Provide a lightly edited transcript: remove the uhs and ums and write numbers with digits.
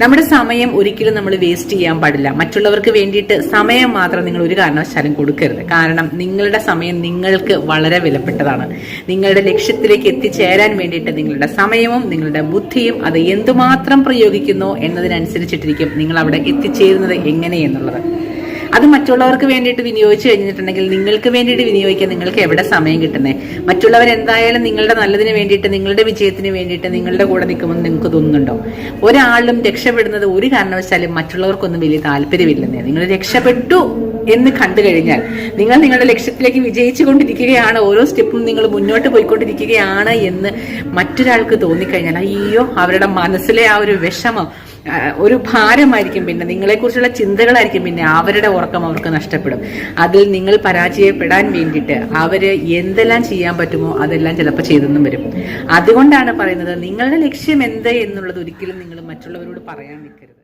നമ്മുടെ സമയം ഒരിക്കലും നമ്മൾ വേസ്റ്റ് ചെയ്യാൻ പാടില്ല. മറ്റുള്ളവർക്ക് വേണ്ടിയിട്ട് സമയം മാത്രം നിങ്ങൾ ഒരു കാരണവശാലും കൊടുക്കരുത്. കാരണം നിങ്ങളുടെ സമയം നിങ്ങൾക്ക് വളരെ വിലപ്പെട്ടതാണ്. നിങ്ങളുടെ ലക്ഷ്യത്തിലേക്ക് എത്തിച്ചേരാൻ വേണ്ടിയിട്ട് നിങ്ങളുടെ സമയവും നിങ്ങളുടെ ബുദ്ധിയും അത് എന്തുമാത്രം പ്രയോഗിക്കുന്നു എന്നതിനനുസരിച്ചിട്ടിരിക്കും നിങ്ങൾ അവിടെ എത്തിച്ചേരുന്നത് എങ്ങനെയെന്നുള്ളത്. അത് മറ്റുള്ളവർക്ക് വേണ്ടിയിട്ട് വിനിയോഗിച്ചു കഴിഞ്ഞിട്ടുണ്ടെങ്കിൽ നിങ്ങൾക്ക് വേണ്ടിയിട്ട് വിനിയോഗിക്കാൻ നിങ്ങൾക്ക് എവിടെ സമയം കിട്ടുന്നത്? മറ്റുള്ളവർ എന്തായാലും നിങ്ങളുടെ നല്ലതിന് വേണ്ടിയിട്ട്, നിങ്ങളുടെ വിജയത്തിന് വേണ്ടിയിട്ട് നിങ്ങളുടെ കൂടെ നിൽക്കുമെന്ന് നിങ്ങൾക്ക് തോന്നുന്നുണ്ടോ? ഒരാളും രക്ഷപ്പെടുന്നത് ഒരു കാരണവശാലും മറ്റുള്ളവർക്കൊന്നും വലിയ താല്പര്യമില്ലെന്നേ. നിങ്ങൾ രക്ഷപ്പെട്ടു എന്ന് കണ്ടു കഴിഞ്ഞാൽ, നിങ്ങൾ നിങ്ങളുടെ ലക്ഷ്യത്തിലേക്ക് വിജയിച്ചു കൊണ്ടിരിക്കുകയാണ്, ഓരോ സ്റ്റെപ്പും നിങ്ങൾ മുന്നോട്ട് പോയിക്കൊണ്ടിരിക്കുകയാണ് എന്ന് മറ്റൊരാൾക്ക് തോന്നിക്കഴിഞ്ഞാൽ, അയ്യോ, അവരുടെ മനസ്സിലെ ആ ഒരു വിഷമം, ഒരു ഭാരമായിരിക്കും. പിന്നെ നിങ്ങളെക്കുറിച്ചുള്ള ചിന്തകളായിരിക്കും. പിന്നെ അവരുടെ ഉറക്കം അവർക്ക് നഷ്ടപ്പെടും. അതിൽ നിങ്ങൾ പരാജയപ്പെടാൻ വേണ്ടിയിട്ട് അവര് എന്തെല്ലാം ചെയ്യാൻ പറ്റുമോ അതെല്ലാം ചിലപ്പോൾ ചെയ്തെന്നും വരും. അതുകൊണ്ടാണ് പറയുന്നത്, നിങ്ങളുടെ ലക്ഷ്യം എന്ത് എന്നുള്ളത് ഒരിക്കലും നിങ്ങൾ മറ്റുള്ളവരോട് പറയാൻ നിൽക്കരുത്.